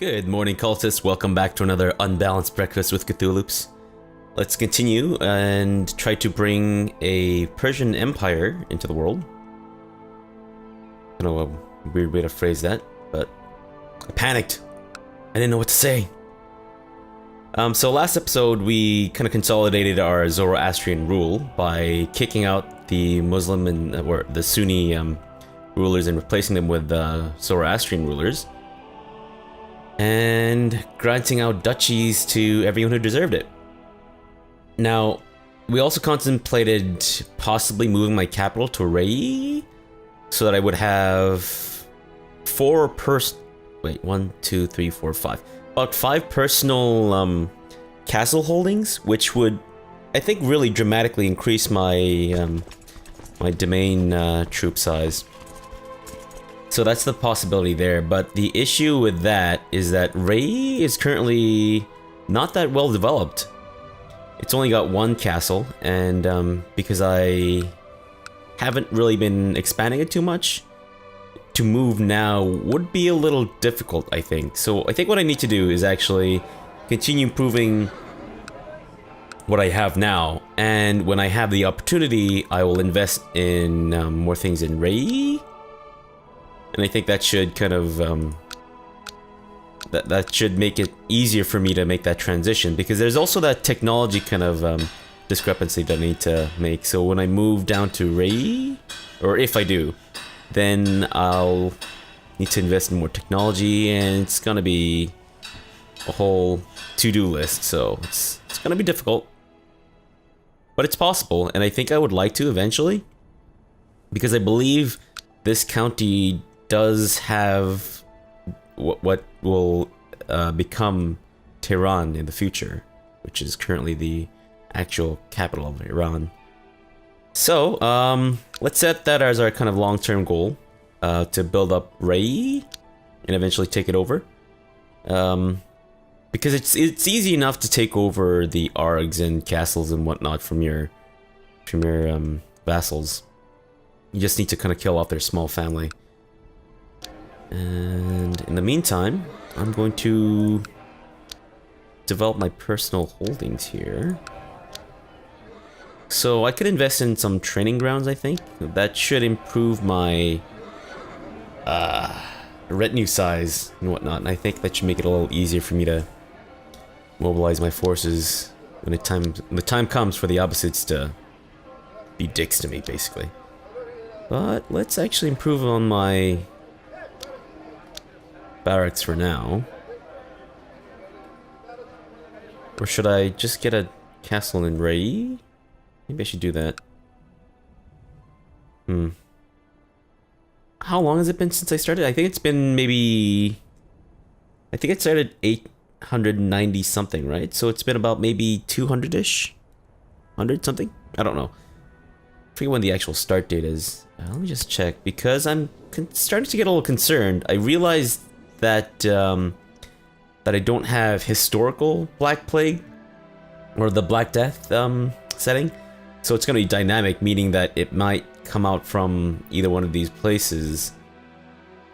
Good morning, cultists. Welcome back to another unbalanced breakfast with CthuLoops. Let's continue and try to bring a Persian empire into the world. I don't know a weird way to phrase that, but I panicked. I didn't know what to say. So last episode we kind of consolidated our Zoroastrian rule by kicking out the Muslim and or the Sunni rulers and replacing them with Zoroastrian rulers, and granting out duchies to everyone who deserved it. Now, we also contemplated possibly moving my capital to Ray, so that I would have about five personal castle holdings, which would, I think, really dramatically increase my my domain troop size. So that's the possibility there, but the issue with that is that Ray is currently not that well developed. It's only got one castle, and because I haven't really been expanding it too much, to move now would be a little difficult, I think. So I think what I need to do is actually continue improving what I have now, and when I have the opportunity, I will invest in more things in Ray. And I think that should kind of that should make it easier for me to make that transition, because there's also that technology kind of discrepancy that I need to make. So when I move down to Ray, or if I do, then I'll need to invest in more technology, and it's gonna be a whole to-do list. So it's gonna be difficult, but it's possible, and I think I would like to eventually, because I believe this county does have what will become Tehran in the future, which is currently the actual capital of Iran. So let's set that as our kind of long-term goal, to build up Ray and eventually take it over, because it's easy enough to take over the args and castles and whatnot from your vassals. You just need to kind of kill off their small family. And in the meantime, I'm going to develop my personal holdings here. So I could invest in some training grounds, I think. That should improve my retinue size and whatnot. And I think that should make it a little easier for me to mobilize my forces when the time comes for the Abbasids to be dicks to me, basically. But let's actually improve on my barracks for now. Or should I just get a castle in Ray? Maybe I should do that. How long has it been since I started? I think it's been maybe... I think it started 890 something, right? So it's been about maybe 200-ish? 100 something? I don't know. I forget when the actual start date is. Let me just check, because I'm starting to get a little concerned. I realized that that I don't have historical Black Plague or the Black Death setting, so it's going to be dynamic, meaning that it might come out from either one of these places,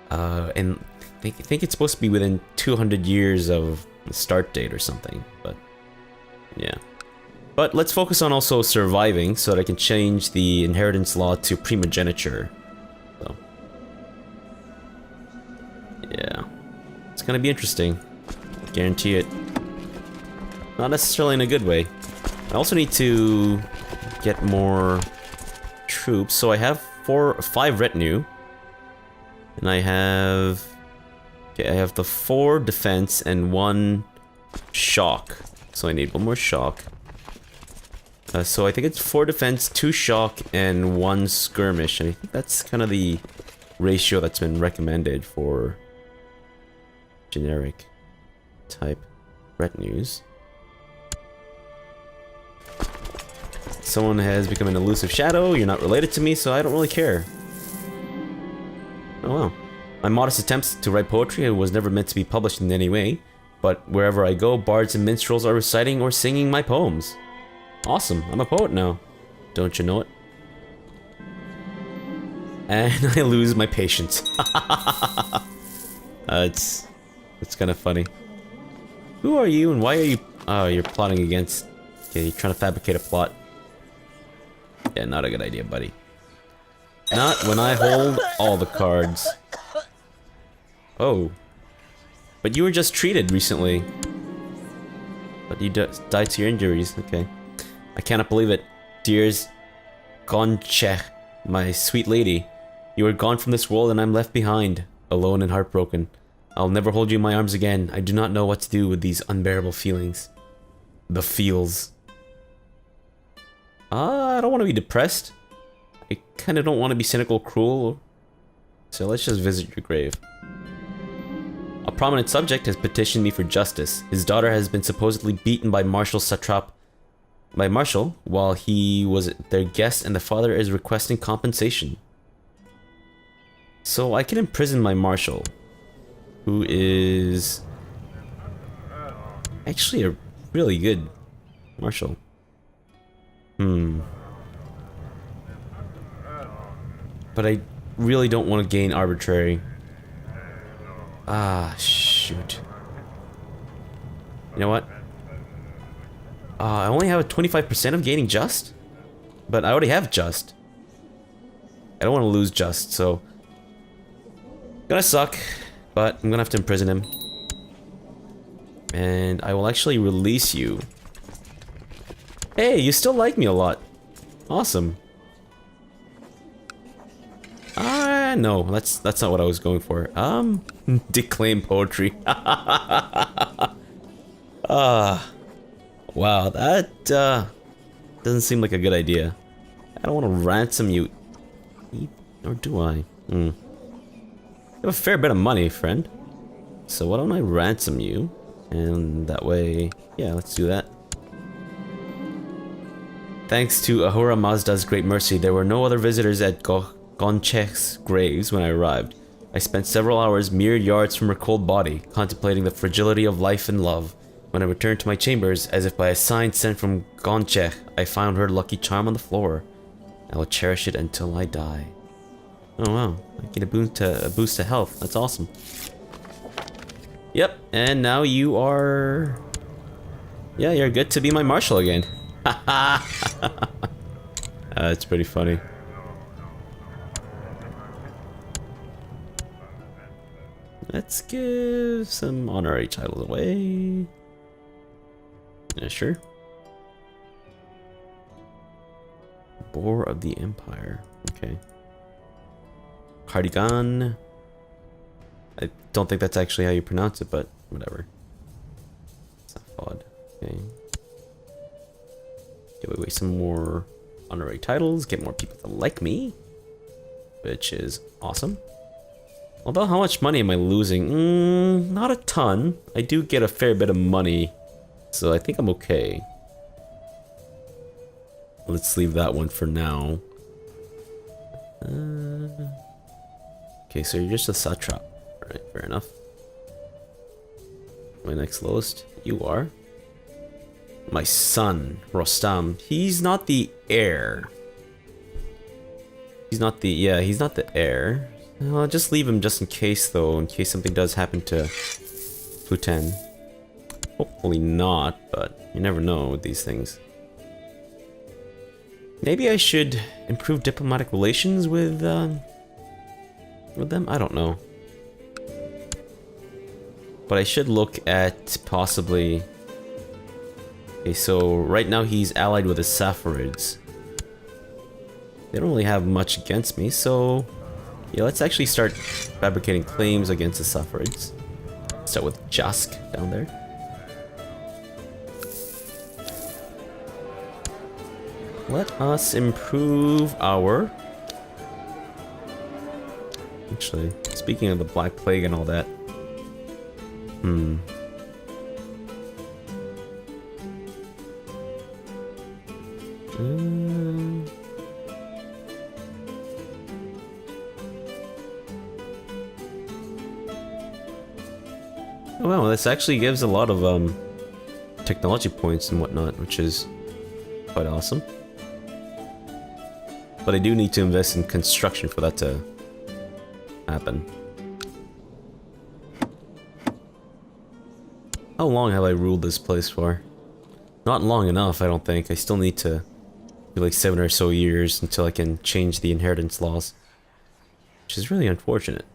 and I think it's supposed to be within 200 years of the start date or something. But yeah. But let's focus on also surviving, so that I can change the inheritance law to primogeniture. So, yeah. It's gonna be interesting. Guarantee it. Not necessarily in a good way. I also need to get more troops. So I have 5 retinue. And I have... Okay, I have the 4 defense and 1 shock. So I need 1 more shock. So I think it's 4 defense, 2 shock, and 1 skirmish, and I think that's kind of the ratio that's been recommended for generic type retinues. Someone has become an elusive shadow. You're not related to me, so I don't really care. Oh wow. My modest attempts to write poetry was never meant to be published in any way, but wherever I go, bards and minstrels are reciting or singing my poems. Awesome, I'm a poet now. Don't you know it? And I lose my patience. It's It's kind of funny. Who are you and why are you... Oh, you're plotting against... Okay, you're trying to fabricate a plot. Yeah, not a good idea, buddy. Not when I hold all the cards. Oh. But you were just treated recently. But you died to your injuries. Okay. I cannot believe it. Dears Gonche, my sweet lady. You are gone from this world and I'm left behind. Alone and heartbroken. I'll never hold you in my arms again. I do not know what to do with these unbearable feelings. The feels. I don't want to be depressed. I kind of don't want to be cynical, cruel. So let's just visit your grave. A prominent subject has petitioned me for justice. His daughter has been supposedly beaten by Marshal Satrap. By Marshal, while he was their guest, and the father is requesting compensation. So I can imprison my Marshal, who is actually a really good Marshal. But I really don't want to gain arbitrary. Ah, shoot. You know what? I only have a 25% of gaining just? But I already have just. I don't want to lose just, so... Gonna suck, but I'm gonna have to imprison him. And I will actually release you. Hey, you still like me a lot. Awesome. No, that's not what I was going for. Declaim poetry. Wow, that doesn't seem like a good idea. I don't want to ransom you. Or do I? You have a fair bit of money, friend. So why don't I ransom you? And that way, yeah, let's do that. Thanks to Ahura Mazda's great mercy, there were no other visitors at Gonchek's graves when I arrived. I spent several hours mere yards from her cold body, contemplating the fragility of life and love. When I returned to my chambers, as if by a sign sent from Gonchek, I found her lucky charm on the floor. I will cherish it until I die. Oh wow, I get a boost to health. That's awesome. Yep, and now you are... Yeah, you're good to be my marshal again. It's pretty funny. Let's give some honorary titles away. Yeah, sure. Boar of the Empire. Okay. Cardigan. I don't think that's actually how you pronounce it, but whatever. Saphod. Okay. Give away some more honorary titles, get more people to like me, which is awesome. Although, how much money am I losing? Not a ton. I do get a fair bit of money, so I think I'm okay. Let's leave that one for now. Okay, so you're just a satrap. Alright, fair enough. My next lowest, you are. My son, Rostam. He's not the heir. He's not the, yeah, he's not the heir. I'll just leave him just in case, though, in case something does happen to Putin. Hopefully not, but you never know with these things. Maybe I should improve diplomatic relations with them? I don't know. But I should look at possibly... Okay, so right now he's allied with the Saffarids. They don't really have much against me, so... Yeah, let's actually start fabricating claims against the Saffarids. Start with Jask down there. Let us improve our... Actually, speaking of the Black Plague and all that... Oh wow, this actually gives a lot of technology points and whatnot, which is quite awesome. But I do need to invest in construction for that to happen. How long have I ruled this place for? Not long enough, I don't think. I still need to do like 7 or so years until I can change the inheritance laws. Which is really unfortunate.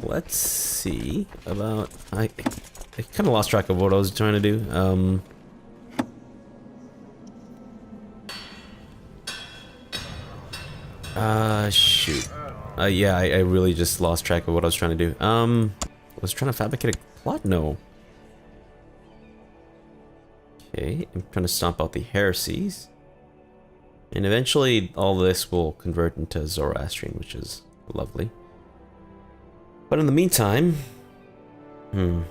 Let's see about... I kind of lost track of what I was trying to do. Shoot. Yeah, I really just lost track of what I was trying to do. I was trying to fabricate a plot? No. Okay, I'm trying to stomp out the heresies. And eventually all this will convert into Zoroastrian, which is lovely. But in the meantime... Do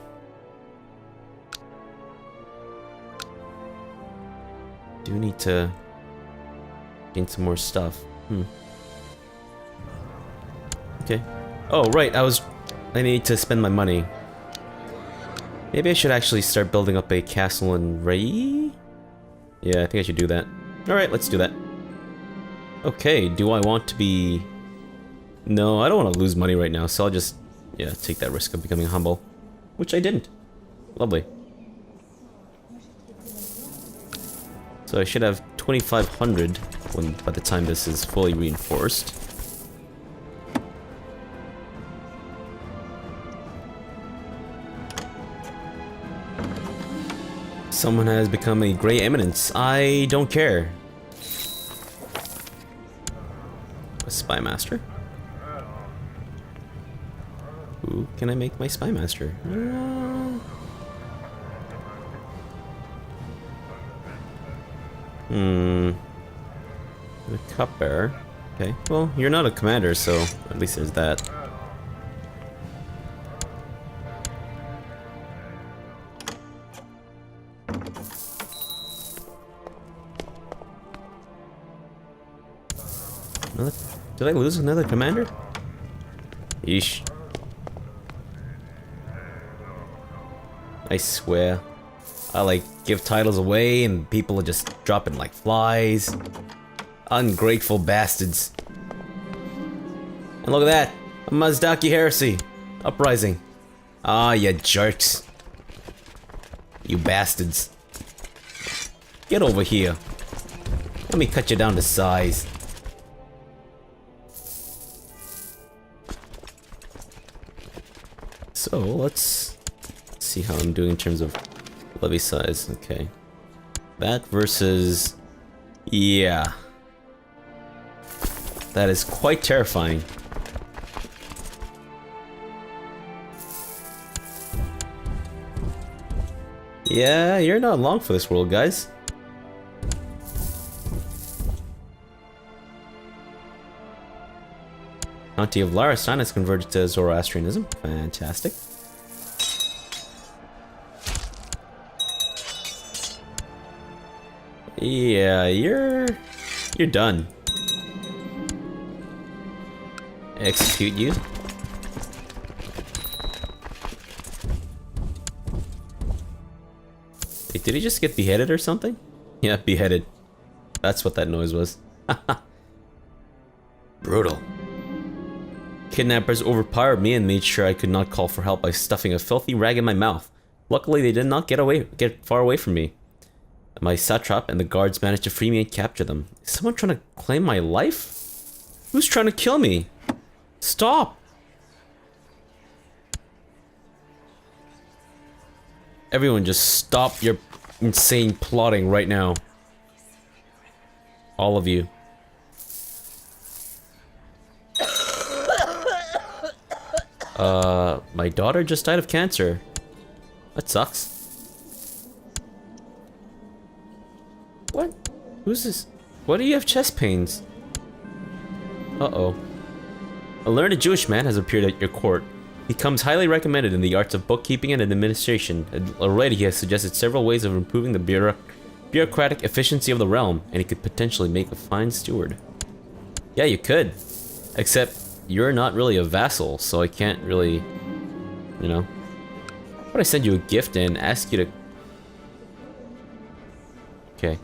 need to gain some more stuff. Okay. Oh, right, I need to spend my money. Maybe I should actually start building up a castle in Ray? Yeah, I think I should do that. Alright, let's do that. Okay, do I want to be... No, I don't want to lose money right now, so I'll just, yeah, take that risk of becoming humble. Which I didn't. Lovely. So I should have 2,500 by the time this is fully reinforced. Someone has become a Grey Eminence. I don't care. A Spy Master? Who can I make my Spy Master? The Cupbearer. Okay, well, you're not a commander, so at least there's that. Did I lose another commander? Yeesh. I swear. I like give titles away and people are just dropping like flies. Ungrateful bastards. And look at that! A Mazdaki heresy. Uprising. Ah, you jerks. You bastards. Get over here. Let me cut you down to size. So, let's see how I'm doing in terms of levy size. Okay. That versus... Yeah. That is quite terrifying. Yeah, you're not long for this world, guys. County of Larastan has converted to Zoroastrianism. Fantastic. Yeah, you're done. Execute you. Wait, did he just get beheaded or something? Yeah, beheaded. That's what that noise was. Brutal. Kidnappers overpowered me and made sure I could not call for help by stuffing a filthy rag in my mouth. Luckily, they did not get far away from me. My satrap and the guards managed to free me and capture them. Is someone trying to claim my life? Who's trying to kill me? Stop! Everyone just stop your insane plotting right now. All of you. My daughter just died of cancer. That sucks. What? Who's this? Why do you have chest pains? Uh-oh. A learned Jewish man has appeared at your court. He comes highly recommended in the arts of bookkeeping and administration. Already he has suggested several ways of improving the bureaucratic efficiency of the realm, and he could potentially make a fine steward. Yeah, you could. Except, you're not really a vassal, so I can't really, you know. How about I send you a gift and ask you to... Okay.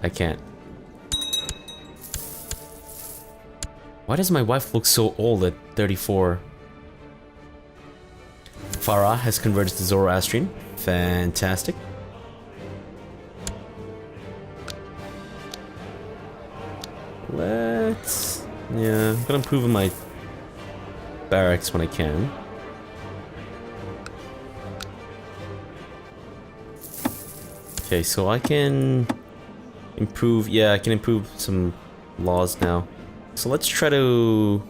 I can't. Why does my wife look so old at 34? Farah has converted to Zoroastrian. Fantastic. Let's... yeah, I'm gonna improve on my barracks when I can. Okay, so I can improve... yeah, I can improve some laws now. So let's try to...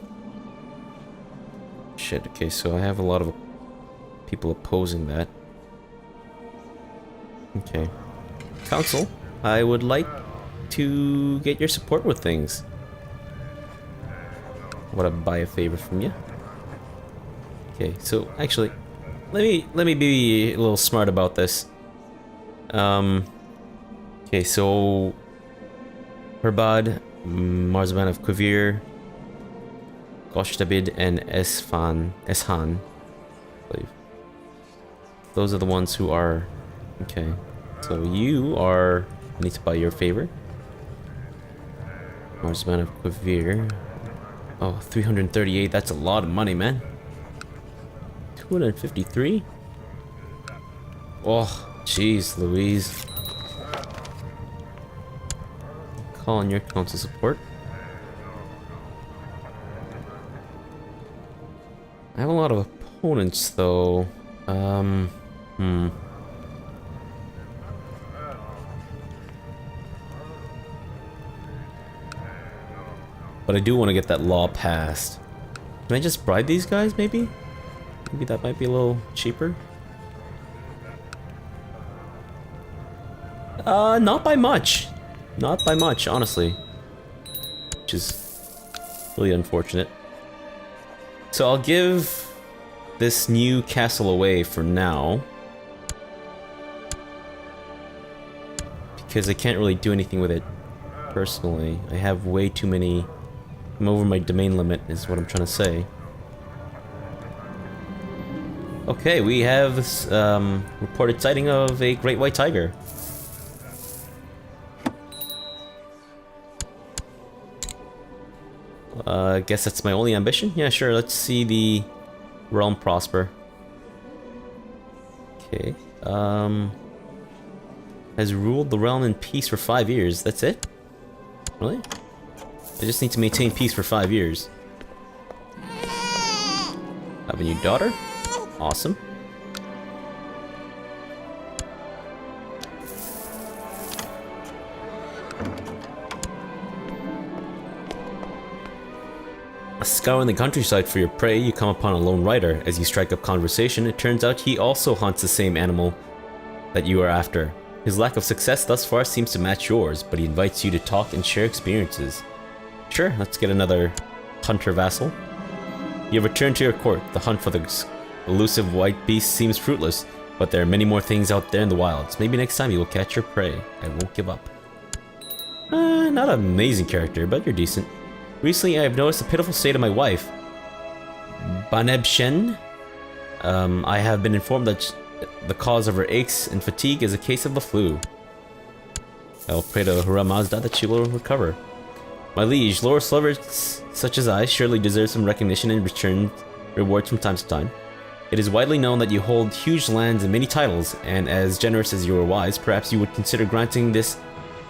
shit, okay, so I have a lot of people opposing that. Okay. Council, I would like to get your support with things. I want to buy a favor from you. Okay, so actually, let me be a little smart about this. Okay, so Herbad, Marzaban of Kvir, Goshtabid, and Eshan, I believe. Those are the ones who are... okay. So you are... I need to buy your favor. Marzaban of Kvir. Oh, 338, that's a lot of money, man. 253? Oh, jeez, Louise. Call on your council support. I have a lot of opponents, though. But I do want to get that law passed. Can I just bribe these guys, maybe? Maybe that might be a little cheaper. Not by much. Not by much, honestly. Which is really unfortunate. So I'll give this new castle away for now. Because I can't really do anything with it personally. I have way too many... I'm over my domain limit, is what I'm trying to say. Okay, we have this reported sighting of a great white tiger. I guess that's my only ambition? Yeah, sure, let's see the realm prosper. Okay, has ruled the realm in peace for 5 years, that's it? Really? I just need to maintain peace for 5 years. Have a new daughter? Awesome. Scouring the countryside for your prey, you come upon a lone rider. As you strike up conversation, it turns out he also hunts the same animal that you are after. His lack of success thus far seems to match yours, but he invites you to talk and share experiences. Sure, let's get another hunter vassal. You return to your court. The hunt for the elusive white beast seems fruitless, but there are many more things out there in the wilds. Maybe next time you will catch your prey. I won't give up. Not an amazing character, but you're decent. Recently, I have noticed the pitiful state of my wife. Baneb Shen. I have been informed that the cause of her aches and fatigue is a case of the flu. I will pray to Hura Mazda that she will recover. My liege, lower slavers such as I surely deserve some recognition and return rewards from time to time. It is widely known that you hold huge lands and many titles, and as generous as you are wise, perhaps you would consider granting this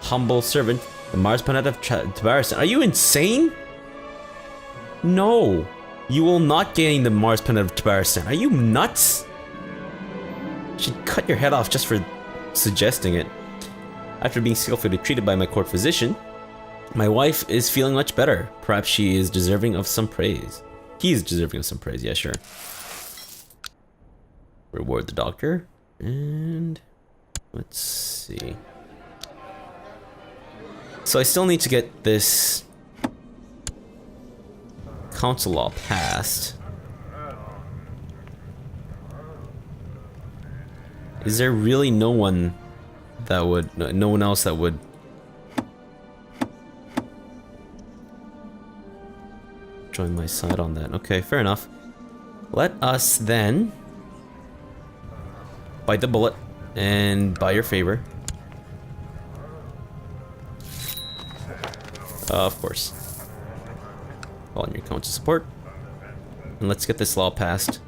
humble servant the Mars Planet of Tabaristan. Are you insane? No, you will not gain the Mars Planet of Tabaristan. Are you nuts? She'd cut your head off just for suggesting it. After being skillfully treated by my court physician, my wife is feeling much better. Perhaps she is deserving of some praise. He is deserving of some praise, yeah, sure. Reward the doctor. And let's see. So I still need to get this council law passed. Is there really no one that would, no one else that would join my side on that? Okay, fair enough. Let us then bite the bullet and buy your favor. Of course. Call on your council support. And let's get this law passed.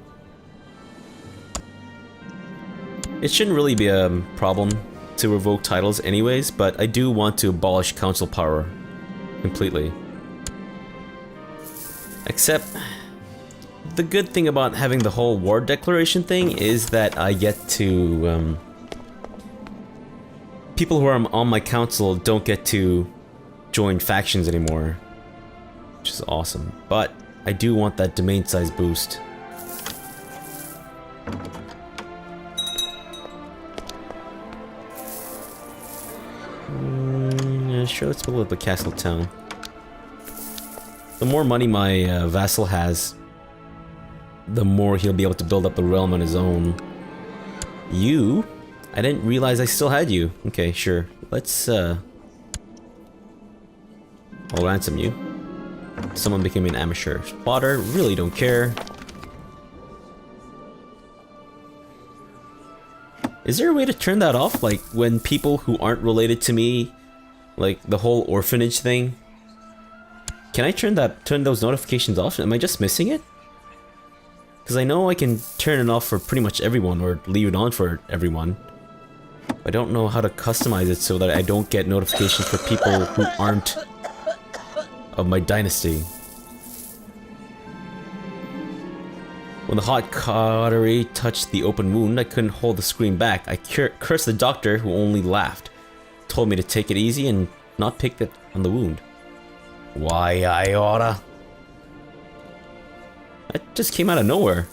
It shouldn't really be a problem to revoke titles anyways, but I do want to abolish council power completely. Except, the good thing about having the whole war declaration thing is that I get to, people who are on my council don't get to join factions anymore, which is awesome. But I do want that domain size boost. Yeah, sure, let's build up a castle town. The more money my vassal has, the more he'll be able to build up the realm on his own. You? I didn't realize I still had you. Okay, sure. Let's, I'll ransom you. Someone became an amateur spotter. Really don't care. Is there a way to turn that off? Like, when people who aren't related to me, like the whole orphanage thing, can I turn those notifications off? Am I just missing it? Because I know I can turn it off for pretty much everyone, or leave it on for everyone. I don't know how to customize it so that I don't get notifications for people who aren't of my dynasty. When the hot cautery touched the open wound, I couldn't hold the scream back. I cursed the doctor, who only laughed. Told me to take it easy and not pick it on the wound. Why, I oughta. That just came out of nowhere.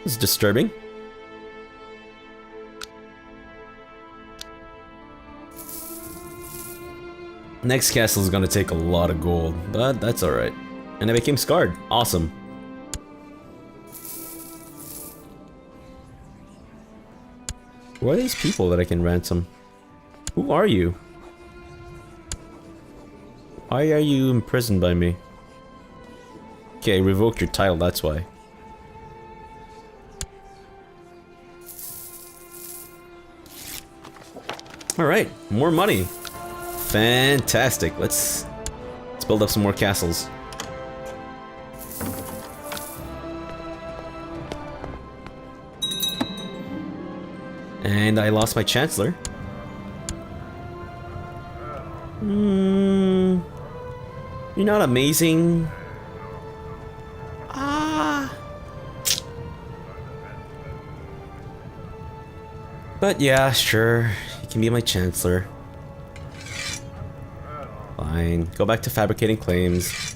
This is disturbing. Next castle is gonna take a lot of gold, but that's alright. And I became scarred. Awesome. Who are these people that I can ransom? Who are you? Why are you imprisoned by me? Okay, revoked your title, that's why. Alright, more money. Fantastic. Let's build up some more castles. And I lost my chancellor. You're not amazing. But yeah, sure. You can be my chancellor. Fine. Go back to fabricating claims.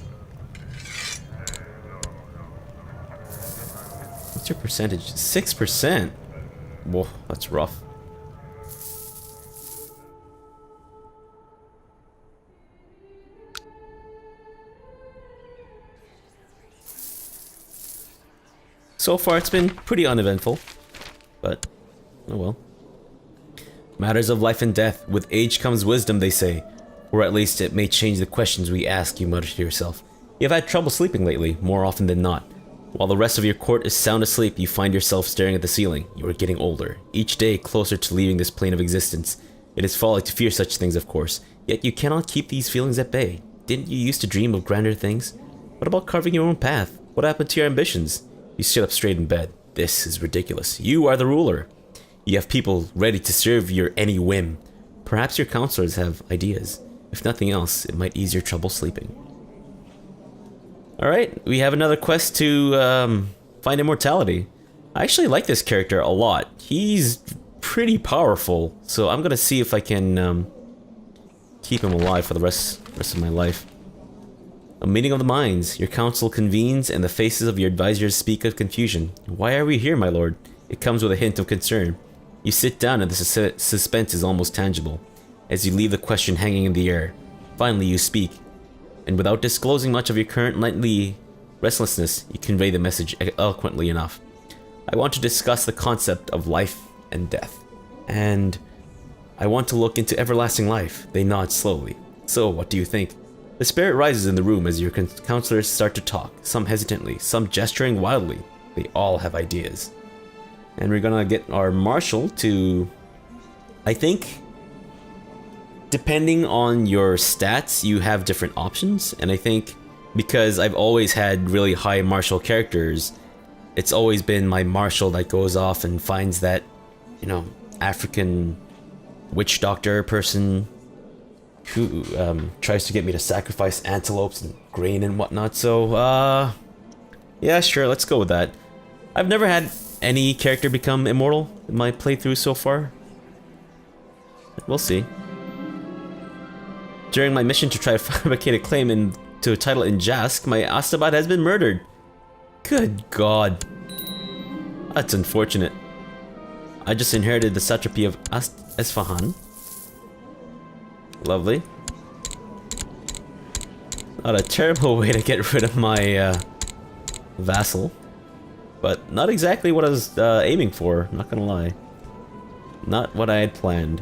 What's your percentage? 6%? Whoa, that's rough. So far, it's been pretty uneventful. But, oh well. Matters of life and death. With age comes wisdom, they say. Or at least it may change the questions we ask, you mutter to yourself. You have had trouble sleeping lately, more often than not. While the rest of your court is sound asleep, you find yourself staring at the ceiling. You are getting older, each day closer to leaving this plane of existence. It is folly to fear such things, of course, yet you cannot keep these feelings at bay. Didn't you used to dream of grander things? What about carving your own path? What happened to your ambitions? You sit up straight in bed. This is ridiculous. You are the ruler. You have people ready to serve your any whim. Perhaps your counselors have ideas. If nothing else, it might ease your trouble sleeping. Alright, we have another quest to find immortality. I actually like this character a lot. He's pretty powerful, so I'm gonna see if I can keep him alive for the rest of my life. A meeting of the minds. Your council convenes, and the faces of your advisors speak of confusion. Why are we here, my lord? It comes with a hint of concern. You sit down, and the suspense is almost tangible. As you leave the question hanging in the air, finally you speak. And without disclosing much of your current nightly restlessness, you convey the message eloquently enough. I want to discuss the concept of life and death. And I want to look into everlasting life. They nod slowly. So, what do you think? The spirit rises in the room as your counselors start to talk, some hesitantly, some gesturing wildly. They all have ideas. And we're gonna get our marshal to, I think, depending on your stats, you have different options, and I think because I've always had really high martial characters, it's always been my martial that goes off and finds that, you know, African witch doctor person who tries to get me to sacrifice antelopes and grain and whatnot. So, yeah, sure, let's go with that. I've never had any character become immortal in my playthrough so far. We'll see. During my mission to try to fabricate a claim to a title in Jask, my Astabat has been murdered. Good God. That's unfortunate. I just inherited the satrapy of Esfahan. Lovely. Not a terrible way to get rid of my vassal, but not exactly what I was aiming for, not gonna lie. Not what I had planned.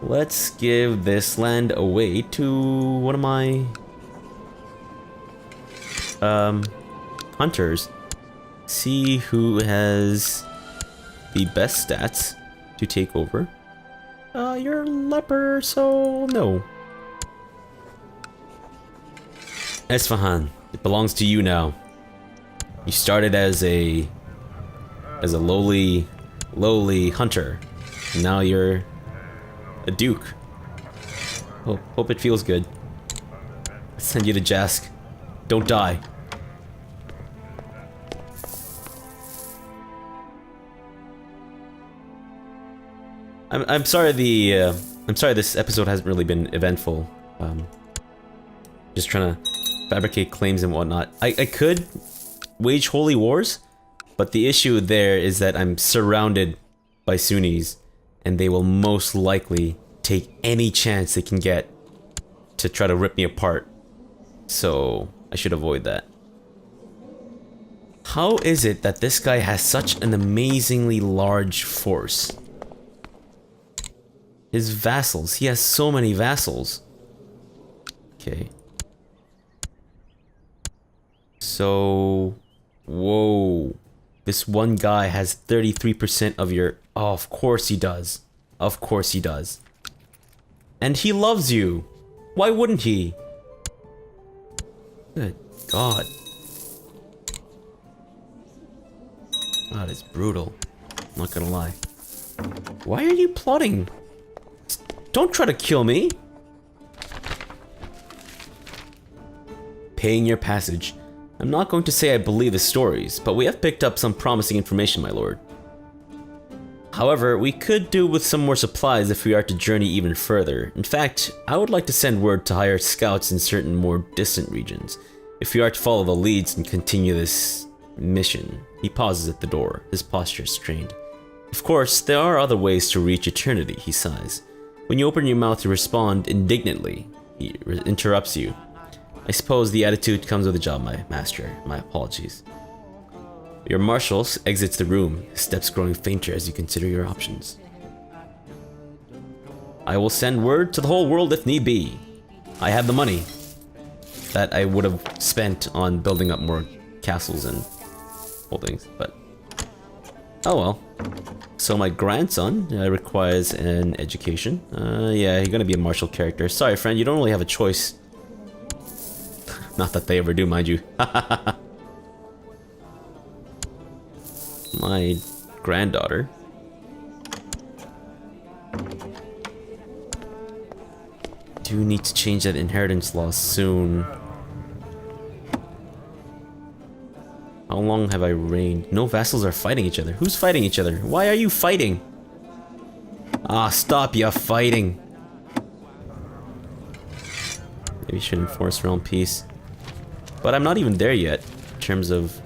Let's give this land away to one of my hunters. See who has the best stats to take over. You're a leper, so no. Esfahan, it belongs to you now. You started as a lowly hunter. And now you're a duke. Hope it feels good. I'll send you to Jask. Don't die. I'm sorry I'm sorry this episode hasn't really been eventful. Just trying to fabricate claims and whatnot. I could wage holy wars, but the issue there is that I'm surrounded by Sunnis, and they will most likely take any chance they can get to try to rip me apart. So I should avoid that. How is it that this guy has such an amazingly large force? His vassals. He has so many vassals. Okay. So... Whoa. This one guy has 33% of your... Oh, of course he does. Of course he does. And he loves you. Why wouldn't he? Good God. That is brutal. I'm not gonna lie. Why are you plotting? Don't try to kill me! Paying your passage. I'm not going to say I believe the stories, but we have picked up some promising information, my lord. However, we could do with some more supplies if we are to journey even further. In fact, I would like to send word to hire scouts in certain more distant regions, if we are to follow the leads and continue this mission. He pauses at the door, his posture strained. Of course, there are other ways to reach eternity, he sighs. When you open your mouth to respond indignantly, he interrupts you. I suppose the attitude comes with the job, my master. My apologies. Your marshal exits the room, his steps growing fainter as you consider your options. I will send word to the whole world if need be. I have the money that I would have spent on building up more castles and holdings, but oh well. So my grandson requires an education. Yeah, you're gonna be a martial character. Sorry, friend, you don't really have a choice. Not that they ever do, mind you. My granddaughter. Do need to change that inheritance law soon. How long have I reigned? No vassals are fighting each other. Who's fighting each other? Why are you fighting? Ah, stop ya fighting. Maybe you should enforce realm peace. But I'm not even there yet, in terms of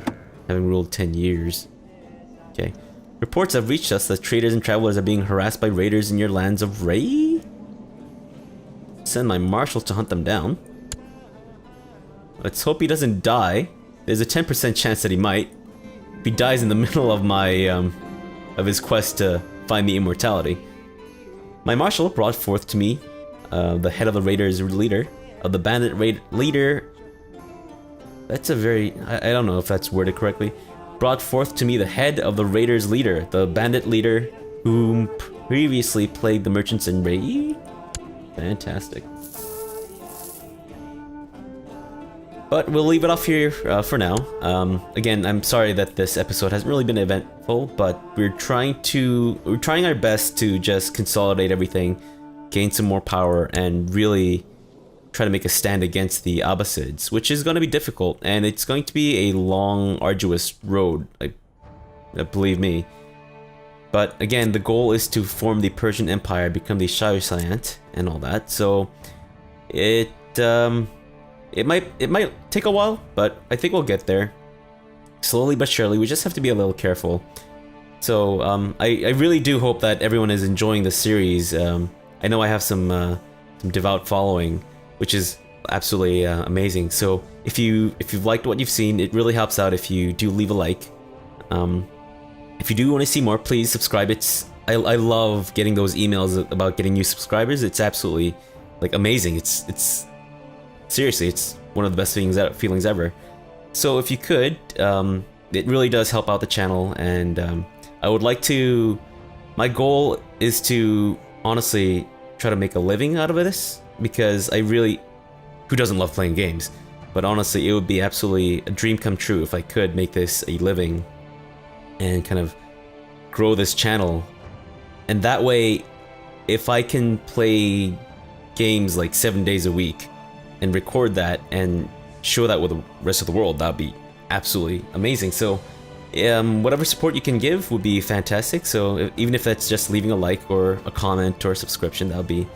having ruled 10 years. Okay. Reports have reached us that traders and travelers are being harassed by raiders in your lands of Ray? Send my marshals to hunt them down. Let's hope he doesn't die. There's a 10% chance that he might. If he dies in the middle of my, of his quest to find the immortality. My marshal brought forth to me, the head of the raiders leader, of the bandit raid leader. That's a very, I don't know if that's worded correctly. Brought forth to me the head of the raiders leader, the bandit leader whom previously plagued the merchants in Ray. Fantastic. But we'll leave it off here for now. Again, I'm sorry that this episode hasn't really been eventful, but we're trying our best to just consolidate everything, gain some more power, and really try to make a stand against the Abbasids, which is going to be difficult, and it's going to be a long, arduous road, believe me. But again, the goal is to form the Persian Empire, become the Shahusayant, and all that. So it might take a while, but I think we'll get there. Slowly but surely, we just have to be a little careful. So I really do hope that everyone is enjoying the series. I know I have some devout following, which is absolutely amazing. So if you've liked what you've seen, it really helps out if you do leave a like. If you do want to see more, please subscribe. I love getting those emails about getting new subscribers. It's absolutely like amazing. It's seriously, it's one of the best feelings ever. So if you could, it really does help out the channel, and I would like to. My goal is to honestly try to make a living out of this, because I really, who doesn't love playing games? But honestly, it would be absolutely a dream come true if I could make this a living and kind of grow this channel. And that way, if I can play games like 7 days a week and record that and show that with the rest of the world, that'd be absolutely amazing. So whatever support you can give would be fantastic. So even if that's just leaving a like or a comment or a subscription, that would be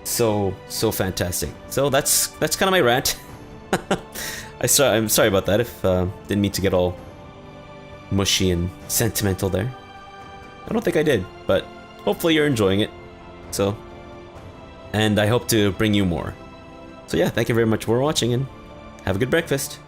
so fantastic. So that's kind of my rant. I'm sorry about that if didn't mean to get all mushy and sentimental there. I don't think I did, but hopefully you're enjoying it. So, and I hope to bring you more. So yeah, thank you very much for watching, and have a good breakfast.